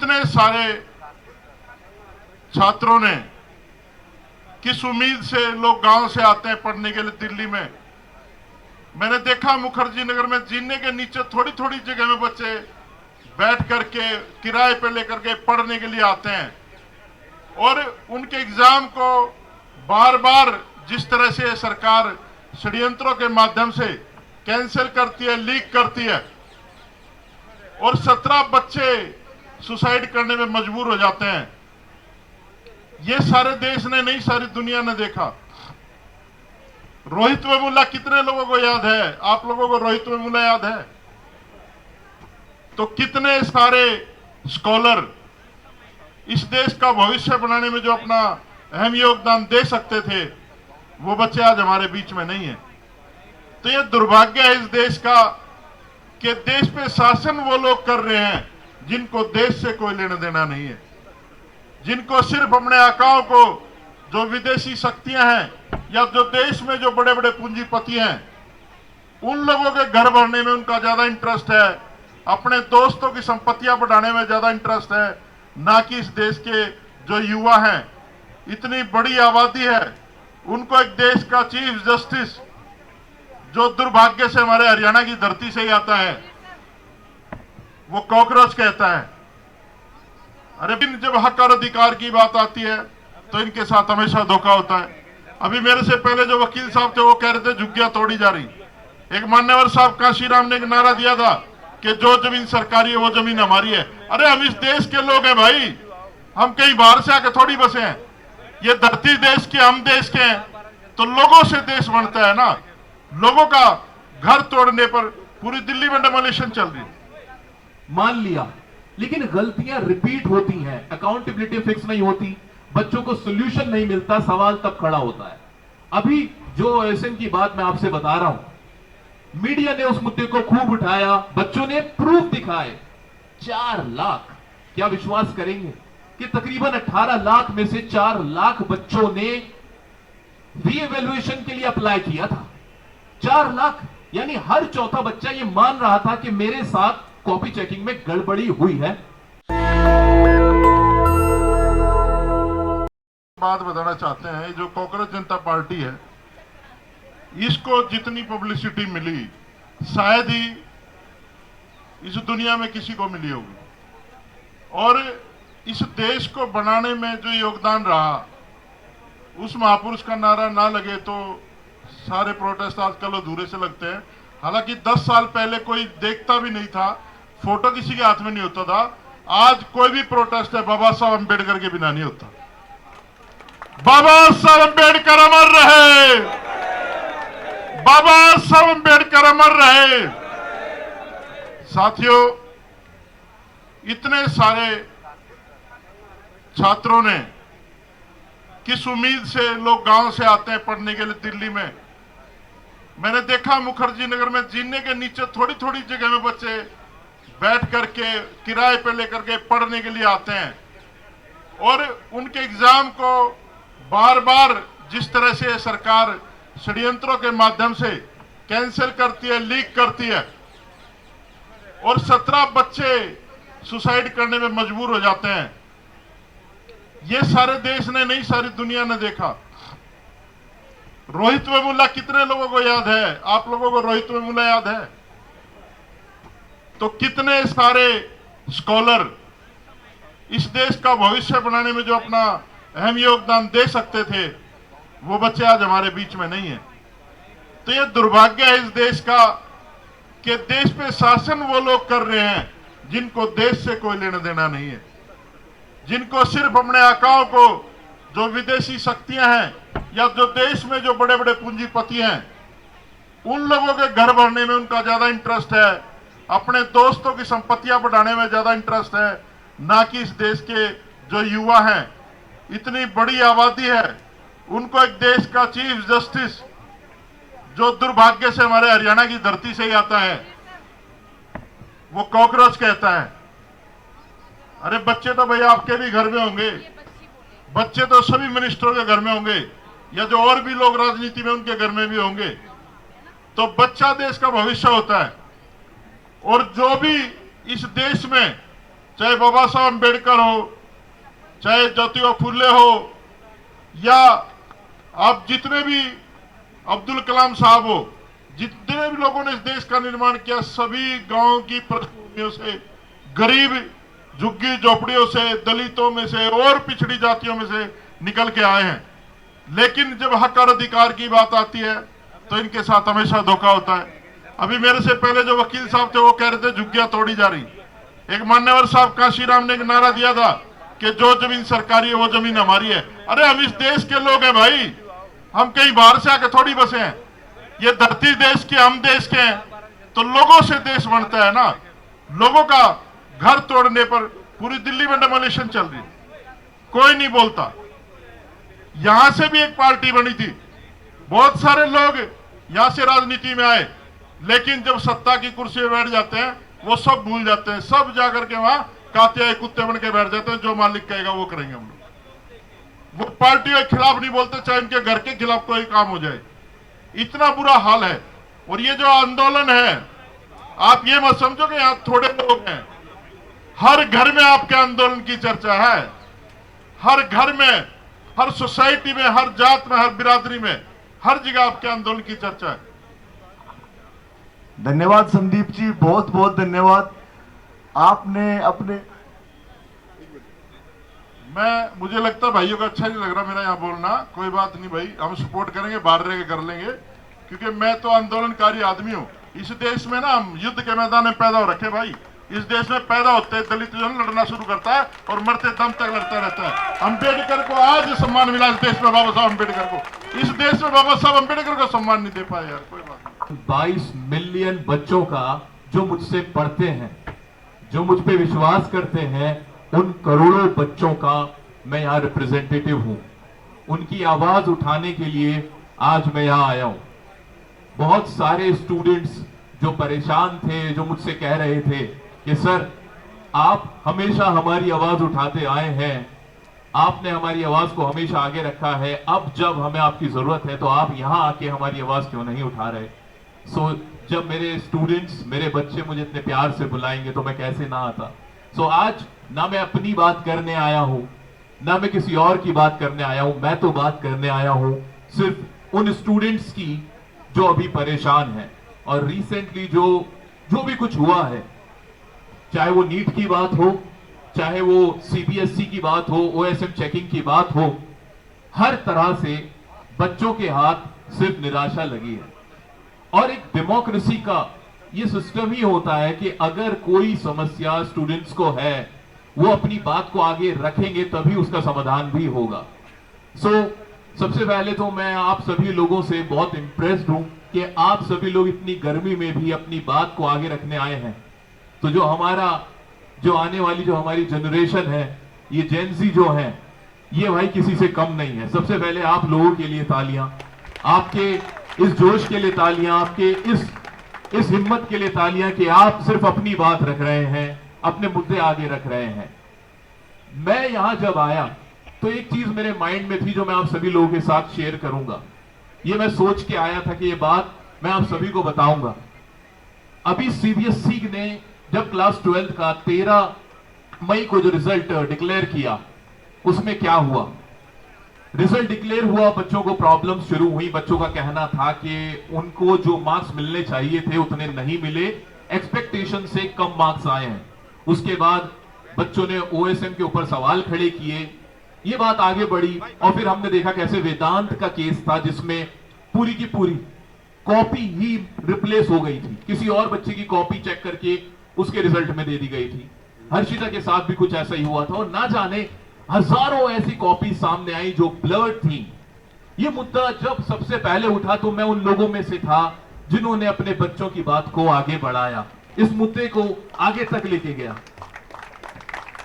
इतने सारे छात्रों ने, किस उम्मीद से लोग गांव से आते हैं पढ़ने के लिए दिल्ली में। मैंने देखा मुखर्जी नगर में जीने के नीचे थोड़ी थोड़ी जगह में बच्चे बैठ करके किराए पे लेकर के पढ़ने के लिए आते हैं, और उनके एग्जाम को बार बार जिस तरह से सरकार षड्यंत्रों के माध्यम से कैंसिल करती है, लीक करती है, और 17 बच्चे सुसाइड करने में मजबूर हो जाते हैं। ये सारे देश ने नहीं, सारी दुनिया ने देखा। रोहित वेमुला कितने लोगों को याद है? आप लोगों को रोहित वेमुला याद है? तो कितने सारे स्कॉलर इस देश का भविष्य बनाने में जो अपना अहम योगदान दे सकते थे, वो बच्चे आज हमारे बीच में नहीं है। तो ये दुर्भाग्य है इस देश का कि देश पे शासन वो लोग कर रहे हैं जिनको देश से कोई लेना देना नहीं है, जिनको सिर्फ अपने आकाओं को, जो विदेशी शक्तियां हैं या जो देश में जो बड़े बड़े पूंजीपति हैं, उन लोगों के घर भरने में उनका ज्यादा इंटरेस्ट है, अपने दोस्तों की संपत्तियां बढ़ाने में ज्यादा इंटरेस्ट है, ना कि इस देश के जो युवा हैं। इतनी बड़ी आबादी है, उनको एक देश का चीफ जस्टिस, जो दुर्भाग्य से हमारे हरियाणा की धरती से ही आता है, वो कॉकरोच कहता है। अरे जब हक और अधिकार की बात आती है तो इनके साथ हमेशा धोखा होता है। अभी मेरे से पहले जो वकील साहब थे वो कह रहे थे झुग्गियां तोड़ी जा रही। एक मान्यवर साहब काशीराम ने एक नारा दिया था कि जो जमीन सरकारी है वो जमीन हमारी है। अरे हम इस देश के लोग हैं भाई, हम कहीं बाहर से आके थोड़ी बसे हैं। ये धरती देश की, हम देश के हैं, तो लोगों से देश बनता है ना। लोगों का घर तोड़ने पर पूरी दिल्ली में डेमोलिशन चल रही है। मान लिया, लेकिन गलतियां रिपीट होती हैं, अकाउंटेबिलिटी फिक्स नहीं होती, बच्चों को सोल्यूशन नहीं मिलता, सवाल तब खड़ा होता है। अभी जो एसएन की बात मैं आपसे बता रहा हूं, मीडिया ने उस मुद्दे को खूब उठाया, बच्चों ने प्रूफ दिखाए। 4 लाख, क्या विश्वास करेंगे कि तकरीबन 18 लाख में से 4 लाख बच्चों ने रीएवैल्यूएशन के लिए अप्लाई किया था। 4 लाख, यानी हर चौथा बच्चा ये मान रहा था कि मेरे साथ कॉपी चेकिंग में गड़बड़ी हुई है। बात बताना चाहते हैं, जो कॉकरोच जनता पार्टी है, इसको जितनी पब्लिसिटी मिली शायद ही इस दुनिया में किसी को मिली होगी, और इस देश को बनाने में जो योगदान रहा, उस महापुरुष का नारा ना लगे तो सारे प्रोटेस्ट आजकल अधूरे से लगते हैं। हालांकि 10 साल पहले कोई देखता भी नहीं था, फोटो किसी के हाथ में नहीं होता था। आज कोई भी प्रोटेस्ट है बाबा साहब अम्बेडकर के बिना नहीं होता। बाबा साहब अम्बेडकर अमर रहे, बाबा साहब अम्बेडकर अमर रहे। साथियों, इतने सारे छात्रों ने, किस उम्मीद से लोग गांव से आते हैं पढ़ने के लिए दिल्ली में। मैंने देखा मुखर्जी नगर में जीने के नीचे थोड़ी थोड़ी जगह में बच्चे बैठ करके किराए पे लेकर के पढ़ने के लिए आते हैं, और उनके एग्जाम को बार बार जिस तरह से सरकार षड्यंत्रों के माध्यम से कैंसिल करती है, लीक करती है, और 17 बच्चे सुसाइड करने में मजबूर हो जाते हैं। ये सारे देश ने नहीं, सारी दुनिया ने देखा। रोहित वेमुला कितने लोगों को याद है? आप लोगों को रोहित वेमुला याद है? तो कितने सारे स्कॉलर इस देश का भविष्य बनाने में जो अपना अहम योगदान दे सकते थे, वो बच्चे आज हमारे बीच में नहीं है। तो ये दुर्भाग्य है इस देश का कि देश पे शासन वो लोग कर रहे हैं जिनको देश से कोई लेना देना नहीं है, जिनको सिर्फ अपने आकाओं को, जो विदेशी शक्तियां हैं या जो देश में जो बड़े बड़े पूंजीपति हैं, उन लोगों के घर भरने में उनका ज्यादा इंटरेस्ट है, अपने दोस्तों की संपत्तियां बढ़ाने में ज्यादा इंटरेस्ट है, ना कि इस देश के जो युवा हैं। इतनी बड़ी आबादी है, उनको एक देश का चीफ जस्टिस, जो दुर्भाग्य से हमारे हरियाणा की धरती से ही आता है, वो कॉकरोच कहता है। अरे बच्चे तो भैया आपके भी घर में होंगे, बच्चे तो सभी मिनिस्टरों के घर में होंगे, या जो और भी लोग राजनीति में उनके घर में भी होंगे। तो बच्चा देश का भविष्य होता है, और जो भी इस देश में चाहे बाबा साहब अम्बेडकर हो, चाहे ज्योतिबा फुले हो, या आप जितने भी अब्दुल कलाम साहब हो, जितने भी लोगों ने इस देश का निर्माण किया, सभी गांव की पृष्ठभूमियों से, गरीब झुग्गी झोपड़ियों से, दलितों में से और पिछड़ी जातियों में से निकल के आए हैं। लेकिन जब हक और अधिकार की बात आती है तो इनके साथ हमेशा धोखा होता है। अभी मेरे से पहले जो वकील साहब थे वो कह रहे थे झुग्गियां तोड़ी जा रही। एक मान्यवर साहब काशीराम ने एक नारा दिया था कि जो जमीन सरकारी है वो जमीन हमारी है। अरे हम इस देश के लोग हैं भाई, हम कहीं बाहर से आके थोड़ी बसे हैं। ये धरती देश की, हम देश के हैं, तो लोगों से देश बनता है ना। लोगों का घर तोड़ने पर पूरी दिल्ली में डेमोलिशन चल रही, कोई नहीं बोलता। यहां से भी एक पार्टी बनी थी, बहुत सारे लोग यहां से राजनीति में आए, लेकिन जब सत्ता की कुर्सी में बैठ जाते हैं वो सब भूल जाते हैं। सब जाकर के वहां कातिया कुत्ते बन के बैठ जाते हैं, जो मालिक कहेगा वो करेंगे हम लोग। वो पार्टी के खिलाफ नहीं बोलते, चाहे उनके घर के खिलाफ कोई काम हो जाए। इतना बुरा हाल है। और ये जो आंदोलन है, आप ये मत समझो कि यहां थोड़े लोग हैं, हर घर में आपके आंदोलन की चर्चा है। हर घर में, हर सोसाइटी में, हर जात में, हर बिरादरी में, हर जगह आपके आंदोलन की चर्चा है। धन्यवाद संदीप जी, बहुत बहुत धन्यवाद। आपने अपने मुझे लगता है भाइयों को अच्छा नहीं लग रहा मेरा यहाँ बोलना। कोई बात नहीं भाई, हम सपोर्ट करेंगे, बाहर रह के कर लेंगे, क्योंकि मैं तो आंदोलनकारी आदमी हूँ। इस देश में ना हम युद्ध के मैदान में पैदा हो रखे भाई। इस देश में पैदा होते दलित जो लड़ना शुरू करता है और मरते दम तक लड़ता रहता है। अम्बेडकर को आज सम्मान मिला इस देश में, बाबा साहब अम्बेडकर को। इस देश में बाबा साहब अम्बेडकर को सम्मान नहीं दे पाए यार, कोई बात नहीं। 22 मिलियन बच्चों का जो मुझसे पढ़ते हैं, जो मुझ पे विश्वास करते हैं, उन करोड़ों बच्चों का मैं यहाँ रिप्रेजेंटेटिव हूँ। उनकी आवाज उठाने के लिए आज मैं यहाँ आया हूँ। बहुत सारे स्टूडेंट्स जो परेशान थे, जो मुझसे कह रहे थे कि सर आप हमेशा हमारी आवाज उठाते आए हैं, आपने हमारी आवाज को हमेशा आगे रखा है, अब जब हमें आपकी जरूरत है तो आप यहाँ आके हमारी आवाज क्यों नहीं उठा रहे। जब मेरे स्टूडेंट्स, मेरे बच्चे मुझे इतने प्यार से बुलाएंगे तो मैं कैसे ना आता। आज ना मैं अपनी बात करने आया हूं, ना मैं किसी और की बात करने आया हूं, मैं तो बात करने आया हूं सिर्फ उन स्टूडेंट्स की जो अभी परेशान हैं। और रिसेंटली जो भी कुछ हुआ है, चाहे वो नीट की बात हो, चाहे वो सीबीएसई की बात हो, ओएसएम चेकिंग की बात हो, हर तरह से बच्चों के हाथ सिर्फ निराशा लगी है। और एक डेमोक्रेसी का ये सिस्टम ही होता है कि अगर कोई समस्या स्टूडेंट्स को है, वो अपनी बात को आगे रखेंगे तभी उसका समाधान भी होगा। सबसे पहले तो मैं आप सभी लोगों से बहुत इंप्रेस्ड हूं कि आप सभी लोग इतनी गर्मी में भी अपनी बात को आगे रखने आए हैं। तो जो आने वाली जो हमारी जनरेशन है, ये जेनजी जो है, ये भाई किसी से कम नहीं है। सबसे पहले आप लोगों के लिए तालियां, आपके इस जोश के लिए तालियां, आपके इस हिम्मत के लिए तालियां कि आप सिर्फ अपनी बात रख रहे हैं, अपने मुद्दे आगे रख रहे हैं। मैं यहां जब आया तो एक चीज मेरे माइंड में थी जो मैं आप सभी लोगों के साथ शेयर करूंगा। ये मैं सोच के आया था कि ये बात मैं आप सभी को बताऊंगा। अभी सीबीएसई ने जब क्लास 12 का 13 मई को जो रिजल्ट डिक्लेयर किया, उसमें क्या हुआ? रिजल्ट डिक्लेयर हुआ, बच्चों को प्रॉब्लम शुरू हुई। बच्चों का कहना था कि उनको जो मार्क्स मिलने चाहिए थे उतने नहीं मिले, एक्सपेक्टेशन से कम मार्क्स आए हैं। उसके बाद बच्चों ने ओएसएम के ऊपर सवाल खड़े किए, ये बात आगे बढ़ी और फिर हमने देखा कैसे वेदांत का केस था जिसमें पूरी की पूरी कॉपी ही रिप्लेस हो गई थी, किसी और बच्चे की कॉपी चेक करके उसके रिजल्ट में दे दी गई थी। हर्षिता के साथ भी कुछ ऐसा ही हुआ था और ना जाने हजारों ऐसी कॉपी सामने आई जो ब्लर्ड थी। ये मुद्दा जब सबसे पहले उठा तो मैं उन लोगों में से था जिन्होंने अपने बच्चों की बात को आगे बढ़ाया, इस मुद्दे को आगे तक लेके गया।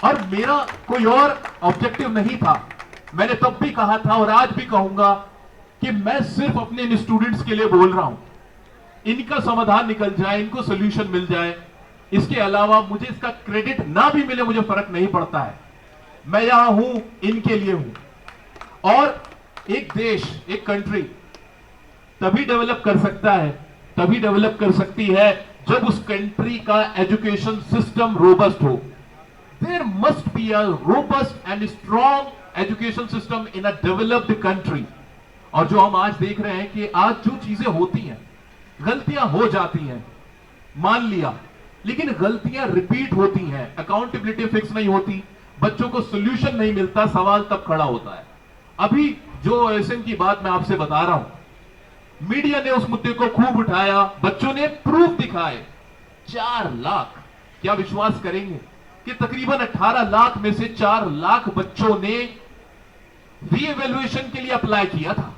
और मेरा कोई और ऑब्जेक्टिव नहीं था। मैंने तब भी कहा था और आज भी कहूंगा कि मैं सिर्फ अपने इन स्टूडेंट्स के लिए बोल रहा हूं, इनका समाधान निकल जाए, इनको सोल्यूशन मिल जाए। इसके अलावा मुझे इसका क्रेडिट ना भी मिले, मुझे फर्क नहीं पड़ता है। मैं यहां हूं, इनके लिए हूं। और एक देश, एक कंट्री तभी डेवलप कर सकता है, तभी डेवलप कर सकती है जब उस कंट्री का एजुकेशन सिस्टम रोबस्ट हो, there must be a robust and strong education system in a developed country. और जो हम आज देख रहे हैं कि आज जो चीजें होती हैं, गलतियां हो जाती हैं, मान लिया, लेकिन गलतियां रिपीट होती हैं, अकाउंटेबिलिटी फिक्स नहीं होती, बच्चों को सोल्यूशन नहीं मिलता, सवाल तब खड़ा होता है। अभी जो OSM की बात मैं आपसे बता रहा हूं, मीडिया ने उस मुद्दे को खूब उठाया, बच्चों ने प्रूफ दिखाए। 4 लाख, क्या विश्वास करेंगे कि तकरीबन 18 लाख में से 4 लाख बच्चों ने रीएवैल्यूएशन के लिए अप्लाई किया था।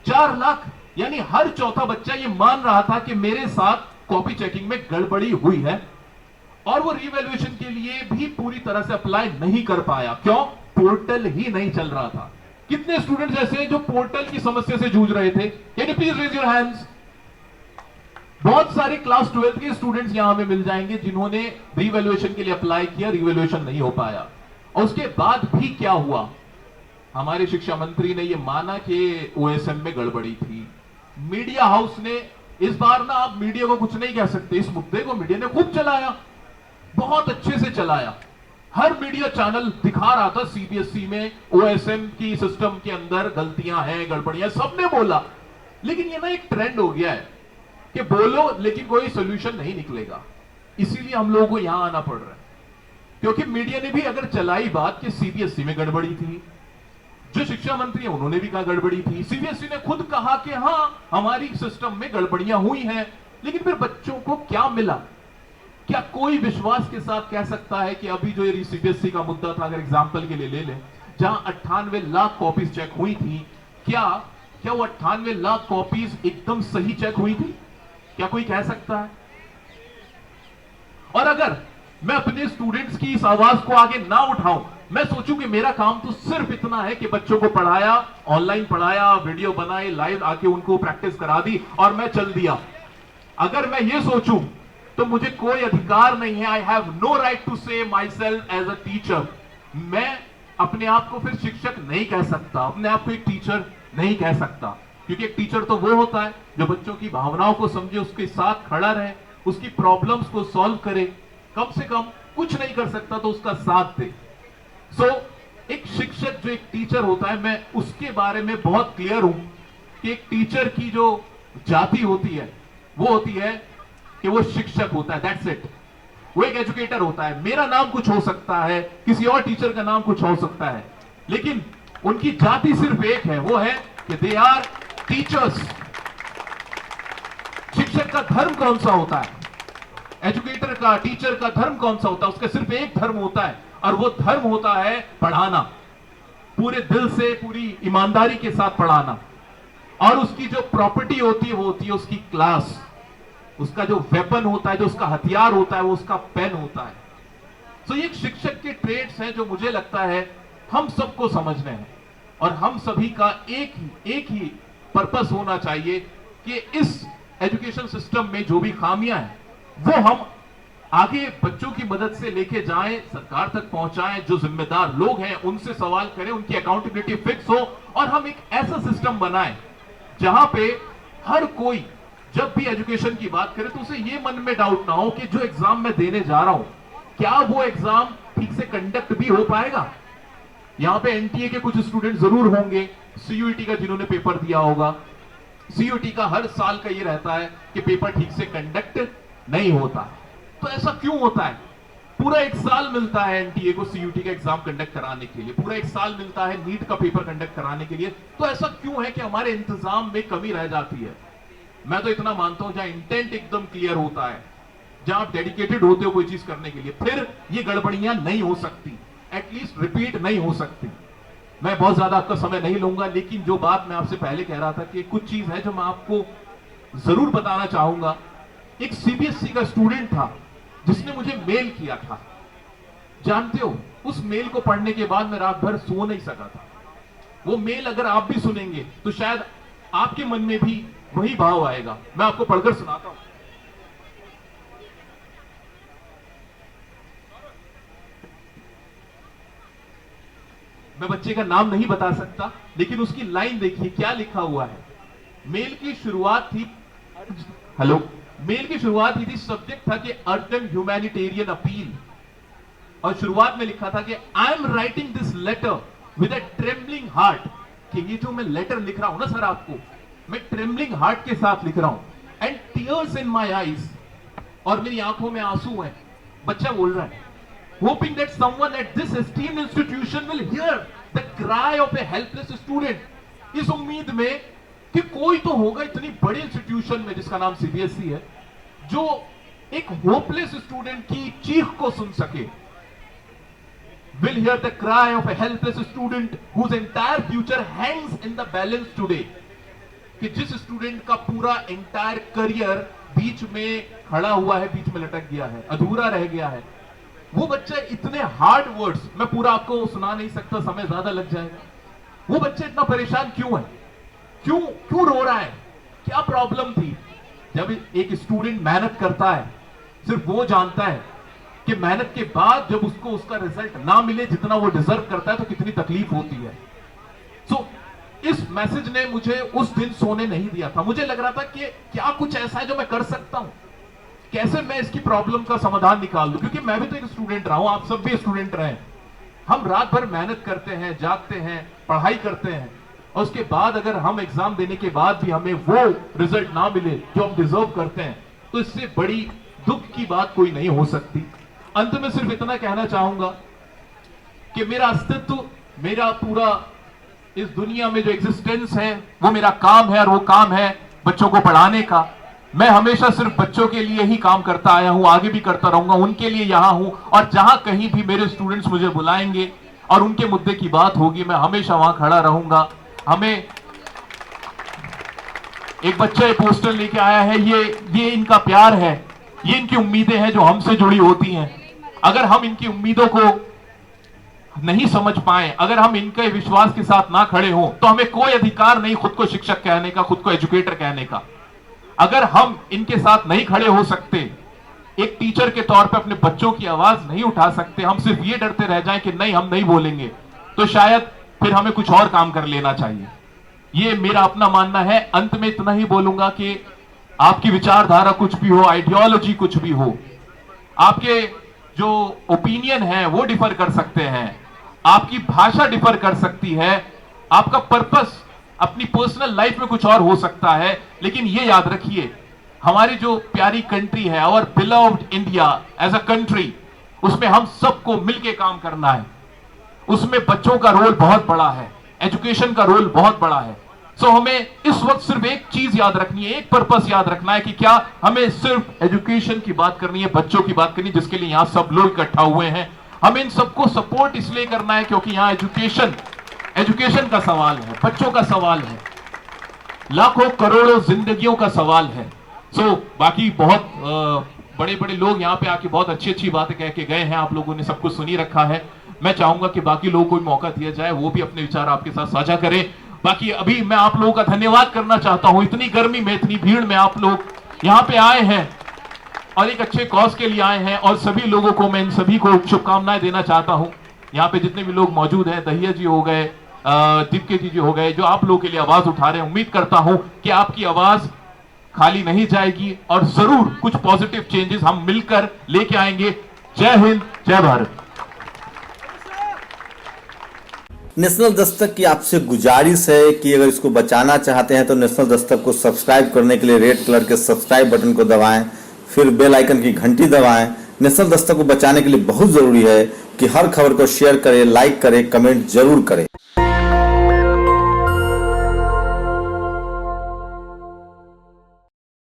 4 लाख, यानी हर चौथा बच्चा ये मान रहा था कि मेरे साथ कॉपी चेकिंग में गड़बड़ी हुई है, और वो रीवैल्यूएशन के लिए भी पूरी तरह से अप्लाई नहीं कर पाया। क्यों? पोर्टल ही नहीं चल रहा था। कितने स्टूडेंट्स ऐसे हैं जो पोर्टल की समस्या से जूझ रहे थे? Can you please raise your hands? बहुत सारे क्लास 12 के स्टूडेंट्स यहां हमें मिल जाएंगे जिन्होंने रीवैल्यूएशन के लिए अप्लाई किया, रीवैल्यूएशन नहीं हो पाया। और उसके बाद भी क्या हुआ? हमारे शिक्षा मंत्री ने यह माना कि OSM में गड़बड़ी थी। मीडिया हाउस ने इस बार ना, आप मीडिया को कुछ नहीं कह सकते, इस मुद्दे को मीडिया ने खूब चलाया, बहुत अच्छे से चलाया। हर मीडिया चैनल दिखा रहा था CBSE में OSM की सिस्टम के अंदर गलतियां हैं, गड़बड़ियां, सबने बोला। लेकिन ये ना एक ट्रेंड हो गया है कि बोलो लेकिन कोई सोल्यूशन नहीं निकलेगा। इसीलिए हम लोगों को यहां आना पड़ रहा है, क्योंकि मीडिया ने भी अगर चलाई बात कि CBSE में गड़बड़ी थी, जो शिक्षा मंत्री है उन्होंने भी कहा गड़बड़ी थी, CBSE ने खुद कहा कि हां हमारी सिस्टम में गड़बड़ियां हुई हैं, लेकिन फिर बच्चों को क्या मिला? क्या कोई विश्वास के साथ कह सकता है कि अभी जो ये CBSE का मुद्दा था, अगर एग्जांपल के लिए ले लें, जहां 98 लाख कॉपीज चेक हुई थी, क्या वो 98 लाख कॉपीज एकदम सही चेक हुई थी? क्या कोई कह सकता है? और अगर मैं अपने स्टूडेंट्स की इस आवाज को आगे ना उठाऊं, मैं सोचूं कि मेरा काम तो सिर्फ इतना है कि बच्चों को पढ़ाया, ऑनलाइन पढ़ाया, वीडियो बनाए, लाइव आके उनको प्रैक्टिस करा दी और मैं चल दिया, अगर मैं ये सोचूं तो मुझे कोई अधिकार नहीं है, I have no right to say myself as a teacher. मैं अपने आप को फिर शिक्षक नहीं कह सकता, अपने आप को एक टीचर नहीं कह सकता, क्योंकि एक टीचर तो वो होता है जो बच्चों की भावनाओं को समझे, उसके साथ खड़ा रहे, उसकी प्रॉब्लम्स को सॉल्व करे, कम से कम कुछ नहीं कर सकता तो उसका साथ दे। सो एक शिक्षक जो एक टीचर होता है, मैं उसके बारे में बहुत क्लियर हूं कि एक टीचर की जो जाति होती है वो होती है कि वो शिक्षक होता है, दैट्स इट। वो एक एजुकेटर होता है। मेरा नाम कुछ हो सकता है, किसी और टीचर का नाम कुछ हो सकता है, लेकिन उनकी जाति सिर्फ एक है, वो है कि दे आर टीचर्स। शिक्षक का धर्म कौन सा होता है? एजुकेटर का, टीचर का धर्म कौन सा होता है? उसका सिर्फ एक धर्म होता है, और वो धर्म होता है पढ़ाना, पूरे दिल से, पूरी ईमानदारी के साथ पढ़ाना। और उसकी जो प्रॉपर्टी होती है वो होती है उसकी क्लास, उसका जो वेपन होता है, जो उसका हथियार होता है, वो उसका पेन होता है। तो ये शिक्षक के ट्रेड्स हैं जो मुझे लगता है हम सबको समझने हैं, और हम सभी का एक ही पर्पस होना चाहिए कि इस एजुकेशन सिस्टम में जो भी खामियां हैं वो हम आगे बच्चों की मदद से लेके जाएं, सरकार तक पहुंचाएं, जो जिम्मेदार लोग हैं उनसे सवाल करें, उनकी अकाउंटेबिलिटी फिक्स हो, और हम एक ऐसा सिस्टम बनाएं जहां पे हर कोई जब भी एजुकेशन की बात करे तो उसे ये मन में डाउट ना हो कि जो एग्जाम मैं देने जा रहा हूं, क्या वो एग्जाम ठीक से कंडक्ट भी हो पाएगा। यहां पे NTA के कुछ स्टूडेंट जरूर होंगे, CUET का जिन्होंने पेपर दिया होगा। CUET का हर साल का ये रहता है कि पेपर ठीक से कंडक्ट नहीं होता। तो ऐसा क्यों होता है? पूरा 1 साल मिलता है NTA को CUET का एग्जाम कंडक्ट कराने के लिए, पूरा 1 साल मिलता है नीट का पेपर कंडक्ट कराने के लिए। तो ऐसा क्यों है कि हमारे इंतजाम में कमी रह जाती है? मैं तो इतना मानता हूं जहां इंटेंट एकदम क्लियर होता है, जहां आप डेडिकेटेड होते हो कोई चीज करने के लिए, फिर ये गड़बड़ियां नहीं हो सकती, एटलीस्ट रिपीट नहीं हो सकती। मैं बहुत ज्यादा आपका समय नहीं लूंगा, लेकिन जो बात मैं आपसे पहले कह रहा था कि कुछ चीज है जो मैं आपको जरूर बताना चाहूंगा। एक CBSE का स्टूडेंट था जिसने मुझे मेल किया था, जानते हो, उस मेल को पढ़ने के बाद मैं रात भर सो नहीं सका था। वो मेल अगर आप भी सुनेंगे तो शायद आपके मन में भी वही भाव आएगा। मैं आपको पढ़कर सुनाता हूं। मैं बच्चे का नाम नहीं बता सकता, लेकिन उसकी लाइन देखिए क्या लिखा हुआ है। मेल की शुरुआत थी, हेलो, मेल की शुरुआत ही थी, सब्जेक्ट था कि अर्जेंट ह्यूमैनिटेरियन अपील। और शुरुआत में लिखा था कि I am writing this letter with a trembling heart, कि ये जो मैं लेटर लिख रहा हूं ना सर आपको, मैं ट्रेम्बलिंग हार्ट के साथ लिख रहा हूं, and tears in my eyes, और मेरी आंखों में आंसू हैं। बच्चा बोल रहा है, hoping that someone at this esteemed institution will hear the cry of a helpless student, इस उम्मीद में कि कोई तो होगा इतनी बड़ी इंस्टीट्यूशन में जिसका नाम सीबीएसई है, जो एक होपलेस स्टूडेंट की चीख को सुन सके। will hear the cry of a helpless student whose entire future hangs in the balance today, कि जिस स्टूडेंट का पूरा एंटायर करियर बीच में खड़ा हुआ है, बीच में लटक गया है, अधूरा रह गया है। वो बच्चा इतने हार्ड वर्ड्स मैं पूरा आपको सुना नहीं सकता, समय ज्यादा लग जाएगा। वो बच्चा इतना परेशान क्यों है, क्यों रो रहा है, क्या प्रॉब्लम थी? जब एक स्टूडेंट मेहनत करता है, सिर्फ वो जानता है कि मेहनत के बाद जब उसको उसका रिजल्ट ना मिले जितना वो डिजर्व करता है तो कितनी तकलीफ होती है। सो इस मैसेज ने मुझे उस दिन सोने नहीं दिया था। मुझे लग रहा था कि क्या कुछ ऐसा है जो मैं कर सकता हूं, कैसे मैं इसकी प्रॉब्लम का समाधान निकाल दूं, क्योंकि मैं भी तो एक स्टूडेंट रहा हूं, आप सब भी स्टूडेंट रहे। हम रात भर मेहनत करते हैं, जागते हैं, पढ़ाई करते हैं, और उसके बाद अगर हम एग्जाम देने के बाद भी हमें वो रिजल्ट ना मिले जो हम डिजर्व करते हैं, तो इससे बड़ी दुख की बात कोई नहीं हो सकती। अंत में सिर्फ इतना कहना चाहूंगा कि मेरा अस्तित्व, मेरा पूरा इस दुनिया में जो एग्जिस्टेंस है, वो मेरा काम है, और वो काम है बच्चों को पढ़ाने का। मैं हमेशा सिर्फ बच्चों के लिए ही काम करता आया हूं, आगे भी करता रहूंगा, उनके लिए यहां हूं, और जहां कहीं भी मेरे स्टूडेंट्स मुझे बुलाएंगे और उनके मुद्दे की बात होगी, मैं हमेशा वहां खड़ा रहूंगा। हमें एक बच्चा पोस्टर लेके आया है, ये इनका प्यार है, ये इनकी उम्मीदें हैं जो हमसे जुड़ी होती हैं। अगर हम इनकी उम्मीदों को नहीं समझ पाए, अगर हम इनके विश्वास के साथ ना खड़े हों, तो हमें कोई अधिकार नहीं खुद को शिक्षक कहने का, खुद को एजुकेटर कहने का। अगर हम इनके साथ नहीं खड़े हो सकते, एक टीचर के तौर पे अपने बच्चों की आवाज नहीं उठा सकते, हम सिर्फ ये डरते रह जाएं कि नहीं हम नहीं बोलेंगे, तो शायद फिर हमें कुछ और काम कर लेना चाहिए। ये मेरा अपना मानना है। अंत में इतना ही बोलूंगा कि आपकी विचारधारा कुछ भी हो, आइडियोलॉजी कुछ भी हो, आपके जो ओपिनियन है वो डिफर कर सकते हैं, आपकी भाषा डिफर कर सकती है, आपका पर्पस अपनी पर्सनल लाइफ में कुछ और हो सकता है, लेकिन ये याद रखिए, हमारी जो प्यारी कंट्री है, our beloved India as a country, उसमें हम सबको मिलके काम करना है। उसमें बच्चों का रोल बहुत बड़ा है, एजुकेशन का रोल बहुत बड़ा है। सो हमें इस वक्त सिर्फ एक चीज याद रखनी है, एक पर्पस याद रखना है कि क्या हमें सिर्फ एजुकेशन की बात करनी है, बच्चों की बात करनी है, जिसके लिए यहां सब लोग इकट्ठा हुए हैं। हमें इन सबको सपोर्ट इसलिए करना है क्योंकि यहां एजुकेशन का सवाल है, बच्चों का सवाल है, लाखों करोड़ों जिंदगियों का सवाल है। सो बाकी बहुत बड़े बड़े लोग यहाँ पे आके बहुत अच्छी अच्छी बातें कह के गए हैं, आप लोगों ने सब कुछ सुनी रखा है। मैं चाहूंगा कि बाकी लोगों को भी मौका दिया जाए, वो भी अपने विचार आपके साथ साझा करें। बाकी अभी मैं आप लोगों का धन्यवाद करना चाहता हूं, इतनी गर्मी में, इतनी भीड़ में आप लोग यहाँ पे आए हैं और एक अच्छे कॉज के लिए आए हैं, और सभी लोगों को मैं इन सभी को शुभकामनाएं देना चाहता हूं। यहाँ पे जितने भी लोग मौजूद हैं, दहिया जी हो गए, दीपके जी हो गए, जो आप लोगों के लिए आवाज उठा रहे हैं, उम्मीद करता हूं कि आपकी आवाज खाली नहीं जाएगी और जरूर कुछ पॉजिटिव चेंजेस हम मिलकर लेके आएंगे। जय हिंद, जय भारत। नेशनल दस्तक की आपसे गुजारिश है कि अगर इसको बचाना चाहते हैं तो नेशनल दस्तक को सब्सक्राइब करने के लिए रेड कलर के सब्सक्राइब बटन को दबाएं, फिर बेल आइकन की घंटी दबाएं। नेशनल दस्तक को बचाने के लिए बहुत जरूरी है कि हर खबर को शेयर करें, लाइक करें, कमेंट जरूर करें।